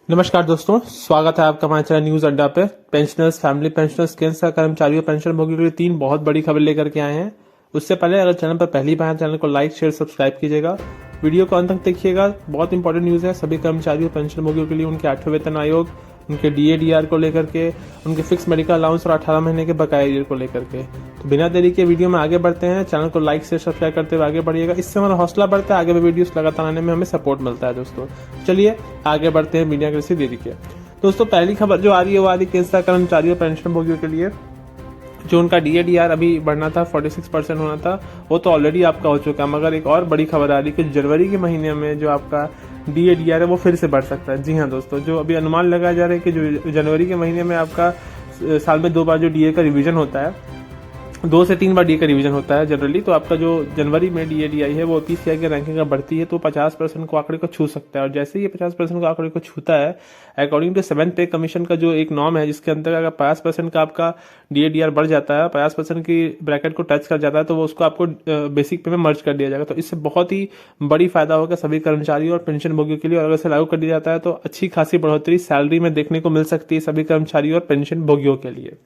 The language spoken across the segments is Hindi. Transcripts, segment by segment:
नमस्कार दोस्तों, स्वागत है आपका हमारे चैनल न्यूज अड्डा पे। पेंशनर्स, फैमिली पेंशनर्स, केंद्र कर्मचारियों, पेंशन भोगियों के लिए 3 बहुत बड़ी खबर लेकर के आए हैं। उससे पहले अगर चैनल पर पहली बार चैनल को लाइक, शेयर, सब्सक्राइब कीजिएगा। वीडियो को अंत तक देखिएगा, बहुत इंपॉर्टेंट न्यूज है सभी कर्मचारियों, पेंशन भोगियों के लिए। उनके 8वें वेतन आयोग, उनके DADR को लेकर के, उनके फिक्स मेडिकल अलाउंस और 18 महीने के बकाया ईयर को लेकर के। तो बिना देरी के वीडियो में आगे बढ़ते हैं। चैनल को लाइक, शेयर, सब्सक्राइब करते हुए आगे बढ़िएगा। इससे हमारा हौसला बढ़ता है, आगे भी वीडियोस लगातार आने में हमें सपोर्ट मिलता है दोस्तों। चलिए आगे बढ़ते हैं मीडिया किसी देरी के। दोस्तों पहली खबर जो आ रही है वो आ रही है केंद्र कर्मचारियों पेंशन भोगियों के लिए। जो उनका DADR अभी बढ़ना था, 46% होना था, वो तो ऑलरेडी आपका हो चुका है। मगर एक और बड़ी खबर आ रही है कि जनवरी के महीने में जो आपका DADR है वो फिर से बढ़ सकता है। जी हाँ दोस्तों, जो अभी अनुमान लगाया जा रहा है कि जो जनवरी के महीने में आपका साल में 2 बार जो DA का रिवीजन होता है, 2 से 3 बार DA का रिवीजन होता है जनरली। तो आपका जो जनवरी में DADI है वो 30 की रैंकिंग का बढ़ती है तो 50% को आंकड़े को छू सकता है। और जैसे ही ये 50% को आंकड़े को छूता है, अकॉर्डिंग टू 7th पे कमीशन का जो एक नॉर्म है, जिसके अंतर्गत अगर 50% का आपका DADR बढ़ जाता है, 50% की ब्रैकेट को टच कर जाता है, तो वो उसको आपको बेसिक पे में मर्ज कर दिया जाएगा। तो इससे बहुत ही बड़ी फायदा होगा सभी कर्मचारियों और पेंशन भोगियों के लिए। और अगर इसे लागू कर दिया जाता है तो अच्छी खासी बढ़ोतरी सैलरी में देखने को मिल सकती है सभी कर्मचारियों और पेंशन भोगियों के लिए।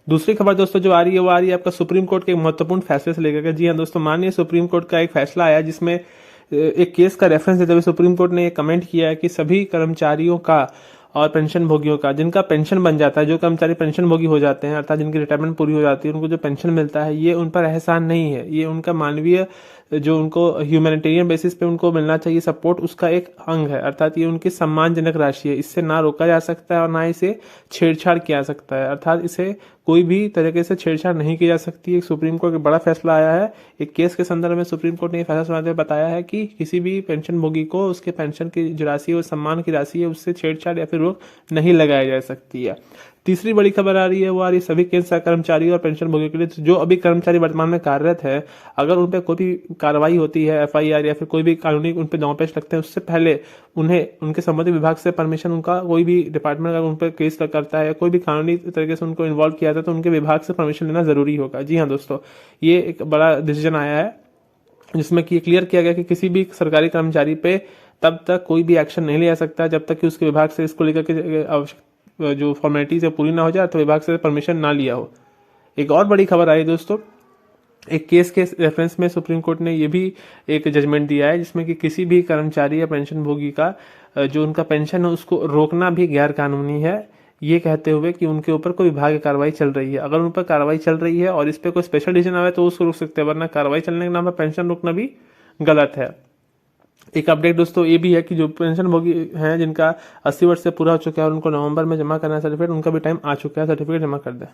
दूसरी खबर दोस्तों जो आ रही है वो आ रही है आपका सुप्रीम कोर्ट के एक महत्वपूर्ण फैसले से लेकर के। जी हाँ दोस्तों, माननीय सुप्रीम कोर्ट का एक फैसला आया जिसमें एक केस का रेफरेंस देते हुए सुप्रीम कोर्ट ने कमेंट किया है कि सभी कर्मचारियों का और पेंशन भोगियों का, जिनका पेंशन बन जाता है, जो कर्मचारी पेंशन भोगी हो जाते हैं अर्थात जिनकी रिटायरमेंट पूरी हो जाती है, उनको जो पेंशन मिलता है ये उन पर एहसान नहीं है। ये उनका मानवीय, जो उनको ह्यूमैनिटेरियन बेसिस पे उनको मिलना चाहिए सपोर्ट, उसका एक अंग है। अर्थात ये उनकी सम्मानजनक राशि है। इससे ना रोका जा सकता है और ना इसे छेड़छाड़ किया जा सकता है। अर्थात इसे कोई भी तरीके से छेड़छाड़ नहीं की जा सकती। एक सुप्रीम कोर्ट का बड़ा फैसला आया है। एक केस के संदर्भ में सुप्रीम कोर्ट ने फैसला सुनाते हुए बताया है कि किसी भी पेंशन भोगी को उसके पेंशन की जो राशि है, वो सम्मान की राशि है, उससे छेड़छाड़ या फिर रोक नहीं लगाई जा सकती है। तीसरी बड़ी खबर आ रही है वो आ रही है सभी केंद्र कर्मचारियों और पेंशन भोगियों के लिए। जो अभी कर्मचारी वर्तमान में कार्यरत है, अगर उन पर कोई भी कार्रवाई होती है, FIR या फिर कोई भी कानूनी उन पर दांव पेच लगते हैं, उससे पहले उन्हें उनके संबंधित विभाग से परमिशन, उनका कोई भी डिपार्टमेंट अगर उन पर केस करता है या कोई भी कानूनी तरीके से उनको इन्वॉल्व किया जाता है, तो उनके विभाग से परमिशन लेना जरूरी होगा। जी हाँ दोस्तों, ये एक बड़ा डिसीजन आया है जिसमें कि क्लियर किया गया कि किसी भी सरकारी कर्मचारी पे तब तक कोई भी एक्शन नहीं लिया सकता जब तक कि उसके विभाग से इसको लेकर के आवश्यक जो फॉर्मेलिटीज है पूरी ना हो जाए, तो विभाग से परमिशन ना लिया हो। एक और बड़ी खबर आई दोस्तों, एक केस के रेफरेंस में सुप्रीम कोर्ट ने ये भी एक जजमेंट दिया है जिसमें कि किसी भी कर्मचारी या पेंशन भोगी का जो उनका पेंशन है उसको रोकना भी गैर कानूनी है, ये कहते हुए कि उनके ऊपर कोई विभागीय कार्रवाई चल रही है। अगर उन पर कार्रवाई चल रही है और इस पर कोई स्पेशल डिसीजन आवे तो उसको रोक सकते हैं, वरना कार्रवाई चलने के नाम पर पेंशन रोकना भी गलत है। एक अपडेट दोस्तों ये भी है कि जो पेंशन भोगी हैं जिनका 80 वर्ष से पूरा हो चुका है और उनको नवंबर में जमा करना है सर्टिफिकेट, उनका भी टाइम आ चुका है, सर्टिफिकेट जमा कर दें।